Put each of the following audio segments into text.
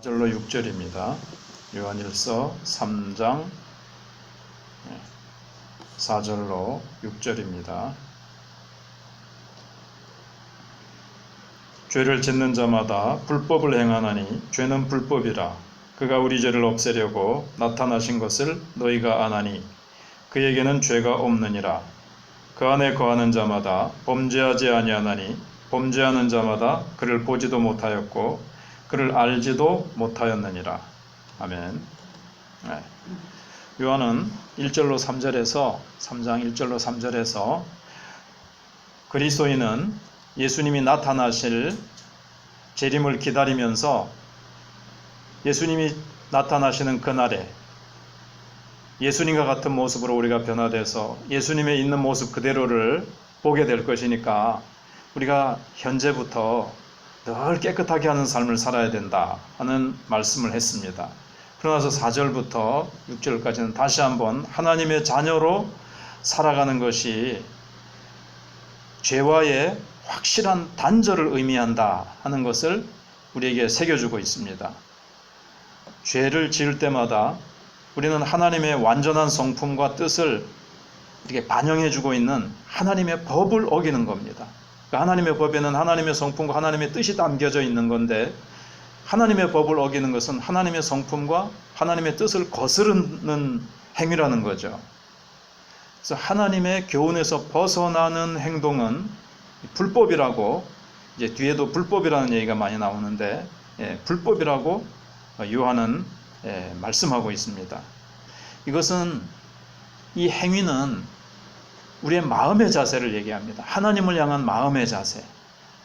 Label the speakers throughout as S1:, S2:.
S1: 4절로 6절입니다. 요한일서 3장 4절로 6절입니다. 죄를 짓는 자마다 불법을 행하나니 죄는 불법이라. 그가 우리 죄를 없애려고 나타나신 것을 너희가 아나니 그에게는 죄가 없느니라. 그 안에 거하는 자마다 범죄하지 아니하나니 범죄하는 자마다 그를 보지도 못하였고 그를 알지도 못하였느니라. 아멘. 네. 요한은 1절로 3절에서 3장 1절로 3절에서 그리스도인은 예수님이 나타나실 재림을 기다리면서 예수님이 나타나시는 그날에 예수님과 같은 모습으로 우리가 변화돼서 예수님의 있는 모습 그대로를 보게 될 것이니까 우리가 현재부터 늘 깨끗하게 하는 삶을 살아야 된다 하는 말씀을 했습니다. 그러나서 4절부터 6절까지는 다시 한번 하나님의 자녀로 살아가는 것이 죄와의 확실한 단절을 의미한다 하는 것을 우리에게 새겨주고 있습니다. 죄를 지을 때마다 우리는 하나님의 완전한 성품과 뜻을 이렇게 반영해주고 있는 하나님의 법을 어기는 겁니다. 하나님의 법에는 하나님의 성품과 하나님의 뜻이 담겨져 있는 건데 하나님의 법을 어기는 것은 하나님의 성품과 하나님의 뜻을 거스르는 행위라는 거죠. 그래서 하나님의 교훈에서 벗어나는 행동은 불법이라고, 이제 뒤에도 불법이라는 얘기가 많이 나오는데 불법이라고 요한은 말씀하고 있습니다. 이것은, 이 행위는 우리의 마음의 자세를 얘기합니다. 하나님을 향한 마음의 자세,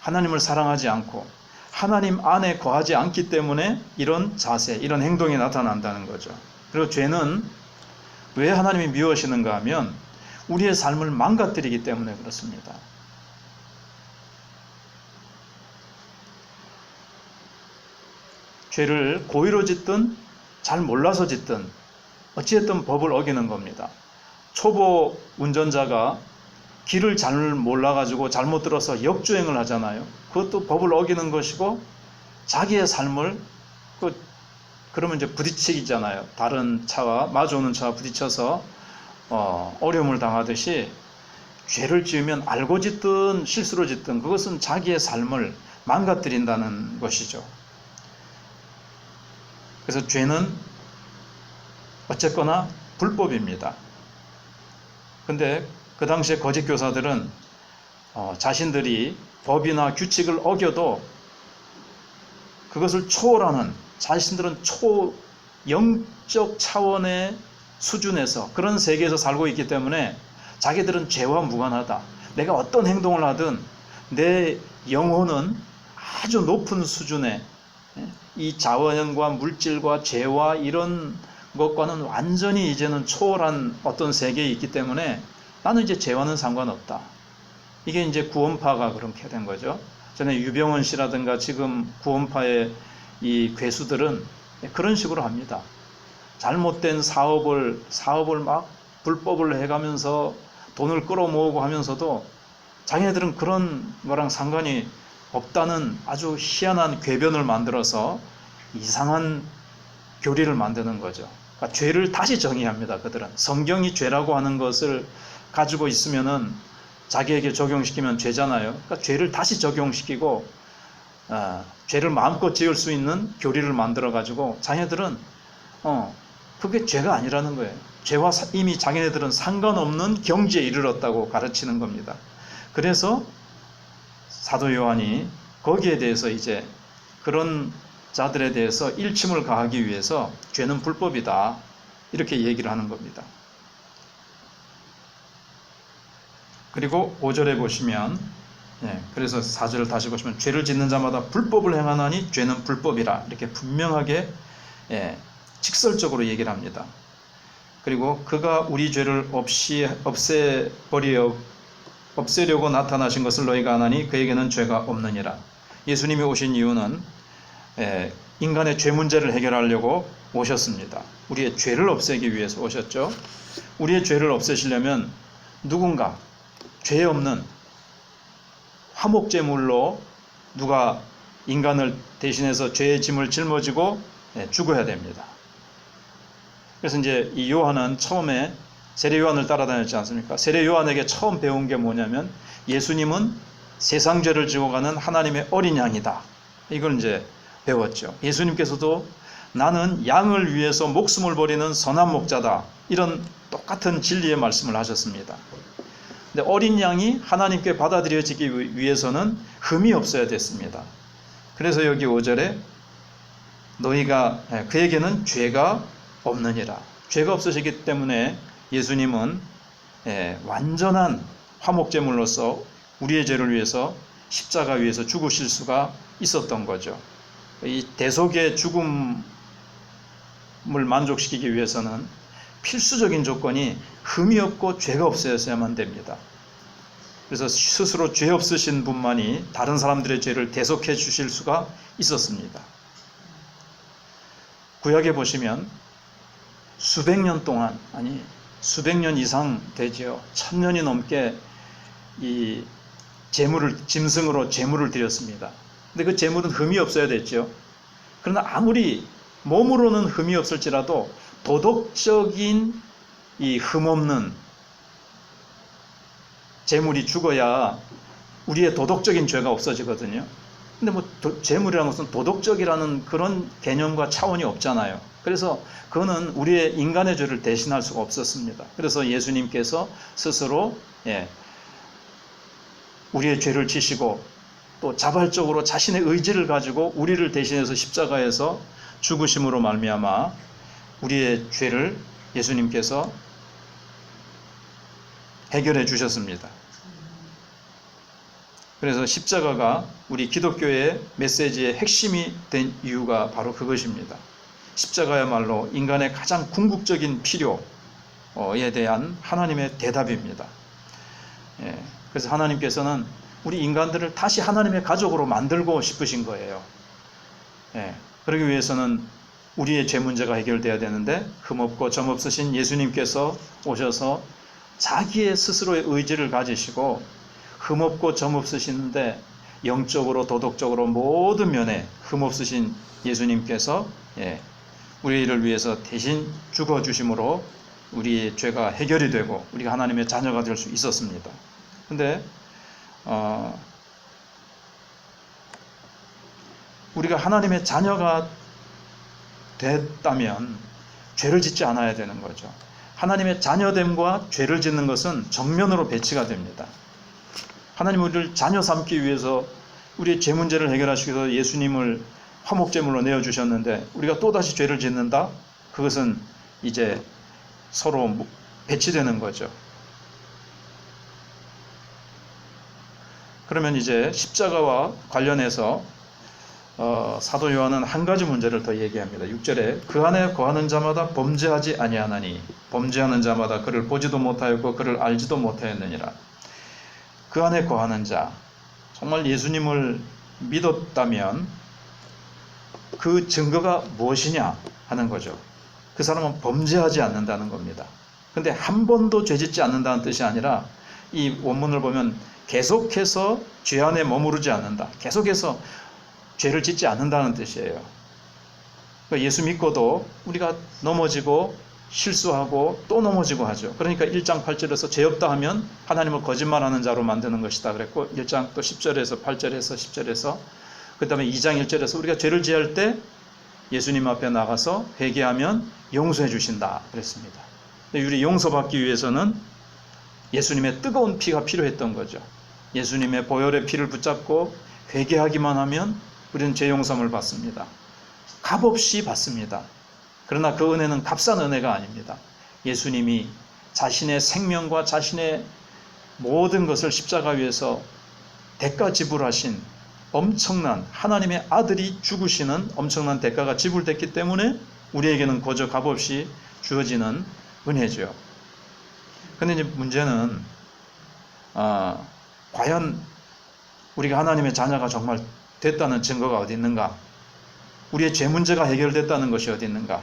S1: 하나님을 사랑하지 않고 하나님 안에 거하지 않기 때문에 이런 자세, 이런 행동이 나타난다는 거죠. 그리고 죄는 왜 하나님이 미워하시는가 하면 우리의 삶을 망가뜨리기 때문에 그렇습니다. 죄를 고의로 짓든 잘 몰라서 짓든 어찌됐든 법을 어기는 겁니다. 초보 운전자가 길을 잘 몰라가지고 잘못 들어서 역주행을 하잖아요. 그것도 법을 어기는 것이고 자기의 삶을 그러면 이제 부딪히잖아요. 다른 차와 마주오는 차와 부딪혀서 어려움을 당하듯이 죄를 지으면 알고 짓든 실수로 짓든 그것은 자기의 삶을 망가뜨린다는 것이죠. 그래서 죄는 어쨌거나 불법입니다. 근데 그 당시에 거짓 교사들은 자신들이 법이나 규칙을 어겨도 그것을 초월하는, 자신들은 초영적 차원의 수준에서 그런 세계에서 살고 있기 때문에 자기들은 죄와 무관하다. 내가 어떤 행동을 하든 내 영혼은 아주 높은 수준의, 이 자원과 물질과 죄와 이런 것과는 완전히 이제는 초월한 어떤 세계에 있기 때문에 나는 이제 죄와는 상관없다. 이게 이제 구원파가 그렇게 된 거죠. 전에 유병원 씨라든가 지금 구원파의 이 괴수들은 그런 식으로 합니다. 잘못된 사업을 막 불법을 해가면서 돈을 끌어모으고 하면서도 자기네들은 그런 거랑 상관이 없다는 아주 희한한 궤변을 만들어서 이상한 교리를 만드는 거죠. 그러니까 죄를 다시 정의합니다. 그들은 성경이 죄라고 하는 것을 가지고 있으면은 자기에게 적용시키면 죄잖아요. 그러니까 죄를 다시 적용시키고 죄를 마음껏 지을 수 있는 교리를 만들어 가지고 자기네들은 그게 죄가 아니라는 거예요. 죄와 이미 자기네들은 상관없는 경지에 이르렀다고 가르치는 겁니다. 그래서 사도 요한이 거기에 대해서 이제 그런 자들에 대해서 일침을 가하기 위해서 죄는 불법이다 이렇게 얘기를 하는 겁니다. 그리고 5절에 보시면, 그래서 4절을 다시 보시면 죄를 짓는 자마다 불법을 행하나니 죄는 불법이라 이렇게 분명하게 직설적으로 얘기를 합니다. 그리고 그가 우리 죄를 없애려고 나타나신 것을 너희가 아나니 그에게는 죄가 없느니라. 예수님이 오신 이유는 인간의 죄 문제를 해결하려고 오셨습니다. 우리의 죄를 없애기 위해서 오셨죠. 우리의 죄를 없애시려면 누군가 죄 없는 화목제물로 누가 인간을 대신해서 죄의 짐을 짊어지고 죽어야 됩니다. 그래서 이제 이 요한은 처음에 세례 요한을 따라다녔지 않습니까? 세례 요한에게 처음 배운 게 뭐냐면 예수님은 세상 죄를 지고 가는 하나님의 어린 양이다. 이걸 이제 배웠죠. 예수님께서도 나는 양을 위해서 목숨을 버리는 선한 목자다. 이런 똑같은 진리의 말씀을 하셨습니다. 근데 어린 양이 하나님께 받아들여지기 위해서는 흠이 없어야 됐습니다. 그래서 여기 5절에 너희가 그에게는 죄가 없느니라. 죄가 없으시기 때문에 예수님은 완전한 화목제물로서 우리의 죄를 위해서 십자가 위에서 죽으실 수가 있었던 거죠. 이 대속의 죽음을 만족시키기 위해서는 필수적인 조건이 흠이 없고 죄가 없어야만 됩니다. 그래서 스스로 죄 없으신 분만이 다른 사람들의 죄를 대속해 주실 수가 있었습니다. 구약에 보시면 수백 년 동안, 아니 수백 년 이상 되지요. 1000년이 넘게 이 짐승으로 제물을 드렸습니다. 근데 그 제물은 흠이 없어야 됐죠. 그러나 아무리 몸으로는 흠이 없을지라도 도덕적인 이 흠없는 제물이 죽어야 우리의 도덕적인 죄가 없어지거든요. 근데 뭐 제물이라는 것은 도덕적이라는 그런 개념과 차원이 없잖아요. 그래서 그거는 우리의 인간의 죄를 대신할 수가 없었습니다. 그래서 예수님께서 스스로 우리의 죄를 지시고 또 자발적으로 자신의 의지를 가지고 우리를 대신해서 십자가에서 죽으심으로 말미암아 우리의 죄를 예수님께서 해결해 주셨습니다. 그래서 십자가가 우리 기독교의 메시지의 핵심이 된 이유가 바로 그것입니다. 십자가야말로 인간의 가장 궁극적인 필요에 대한 하나님의 대답입니다. 그래서 하나님께서는 우리 인간들을 다시 하나님의 가족으로 만들고 싶으신 거예요. 그러기 위해서는 우리의 죄 문제가 해결돼야 되는데 흠없고 점없으신 예수님께서 오셔서 자기의 스스로의 의지를 가지시고 흠없고 점없으신데 영적으로 도덕적으로 모든 면에 흠없으신 예수님께서 우리를 위해서 대신 죽어주심으로 우리의 죄가 해결이 되고 우리가 하나님의 자녀가 될 수 있었습니다. 근데 우리가 하나님의 자녀가 됐다면 죄를 짓지 않아야 되는 거죠. 하나님의 자녀됨과 죄를 짓는 것은 정면으로 배치가 됩니다. 하나님 우리를 자녀 삼기 위해서 우리의 죄 문제를 해결하시기 위해서 예수님을 화목제물로 내어주셨는데 우리가 또다시 죄를 짓는다? 그것은 이제 서로 배치되는 거죠. 그러면 이제 십자가와 관련해서 사도 요한은 한 가지 문제를 더 얘기합니다. 6절에 그 안에 거하는 자마다 범죄하지 아니하나니 범죄하는 자마다 그를 보지도 못하였고 그를 알지도 못하였느니라. 그 안에 거하는 자, 정말 예수님을 믿었다면 그 증거가 무엇이냐 하는 거죠. 그 사람은 범죄하지 않는다는 겁니다. 근데 한 번도 죄짓지 않는다는 뜻이 아니라 이 원문을 보면 계속해서 죄 안에 머무르지 않는다. 계속해서 죄를 짓지 않는다는 뜻이에요. 예수 믿고도 우리가 넘어지고 실수하고 또 넘어지고 하죠. 그러니까 1장 8절에서 죄 없다 하면 하나님을 거짓말하는 자로 만드는 것이다 그랬고 1장 또 10절에서 8절에서 10절에서 그 다음에 2장 1절에서 우리가 죄를 지을 때 예수님 앞에 나가서 회개하면 용서해 주신다 그랬습니다. 우리 용서받기 위해서는 예수님의 뜨거운 피가 필요했던 거죠. 예수님의 보혈의 피를 붙잡고 회개하기만 하면 우리는 죄 용서를 받습니다. 값없이 받습니다. 그러나 그 은혜는 값싼 은혜가 아닙니다. 예수님이 자신의 생명과 자신의 모든 것을 십자가 위에서 대가 지불하신 엄청난 하나님의 아들이 죽으시는 엄청난 대가가 지불됐기 때문에 우리에게는 거저 값없이 주어지는 은혜죠. 그런데 이제 문제는 과연 우리가 하나님의 자녀가 정말 됐다는 증거가 어디 있는가? 우리의 죄 문제가 해결됐다는 것이 어디 있는가?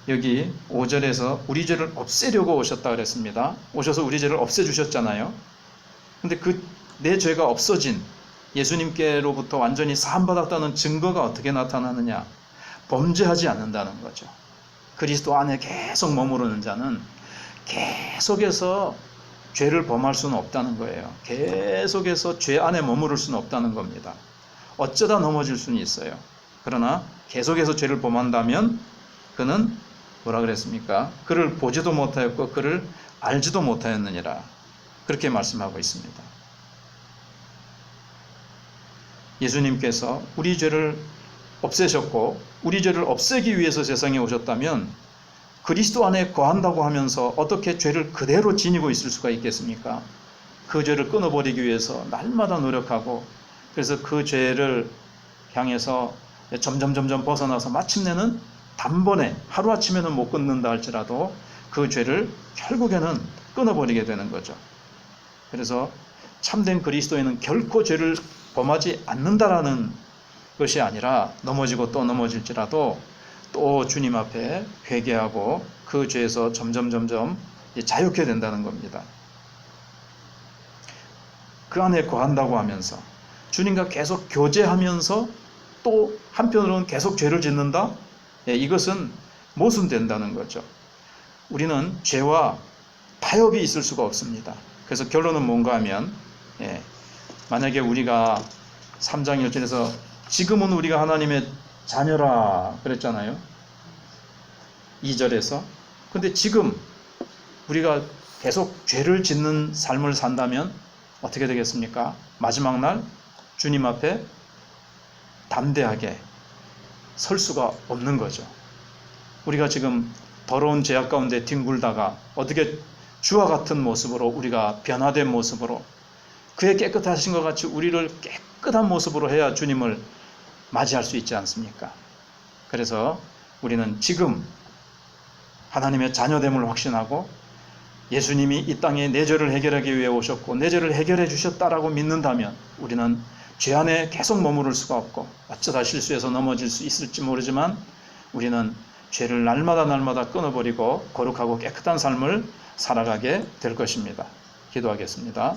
S1: 여기 5절에서 우리 죄를 없애려고 오셨다 그랬습니다. 오셔서 우리 죄를 없애주셨잖아요. 근데 내 죄가 없어진 예수님께로부터 완전히 사함받았다는 증거가 어떻게 나타나느냐? 범죄하지 않는다는 거죠. 그리스도 안에 계속 머무르는 자는 계속해서 죄를 범할 수는 없다는 거예요. 계속해서 죄 안에 머무를 수는 없다는 겁니다. 어쩌다 넘어질 수는 있어요. 그러나 계속해서 죄를 범한다면 그는 뭐라 그랬습니까? 그를 보지도 못하였고 그를 알지도 못하였느니라. 그렇게 말씀하고 있습니다. 예수님께서 우리 죄를 없애셨고 우리 죄를 없애기 위해서 세상에 오셨다면 그리스도 안에 거한다고 하면서 어떻게 죄를 그대로 지니고 있을 수가 있겠습니까? 그 죄를 끊어버리기 위해서 날마다 노력하고 그래서 그 죄를 향해서 점점 벗어나서 마침내는 단번에 하루아침에는 못 끊는다 할지라도 그 죄를 결국에는 끊어버리게 되는 거죠. 그래서 참된 그리스도인은 결코 죄를 범하지 않는다라는 것이 아니라 넘어지고 또 넘어질지라도 또 주님 앞에 회개하고 그 죄에서 점점 자유케 된다는 겁니다. 그 안에 거한다고 하면서 주님과 계속 교제하면서 또 한편으로는 계속 죄를 짓는다? 이것은 모순된다는 거죠. 우리는 죄와 타협이 있을 수가 없습니다. 그래서 결론은 뭔가 하면 만약에 우리가 3장 1절에서 지금은 우리가 하나님의 자녀라 그랬잖아요. 2절에서. 근데 지금 우리가 계속 죄를 짓는 삶을 산다면 어떻게 되겠습니까? 마지막 날 주님 앞에 담대하게 설 수가 없는 거죠. 우리가 지금 더러운 죄악 가운데 뒹굴다가 어떻게 주와 같은 모습으로 우리가 변화된 모습으로 그의 깨끗하신 것 같이 우리를 깨끗한 모습으로 해야 주님을 맞이할 수 있지 않습니까? 그래서 우리는 지금 하나님의 자녀됨을 확신하고 예수님이 이 땅에 내 죄를 해결하기 위해 오셨고 내 죄를 해결해 주셨다라고 믿는다면 우리는 죄 안에 계속 머무를 수가 없고 어쩌다 실수해서 넘어질 수 있을지 모르지만 우리는 죄를 날마다 끊어버리고 거룩하고 깨끗한 삶을 살아가게 될 것입니다. 기도하겠습니다.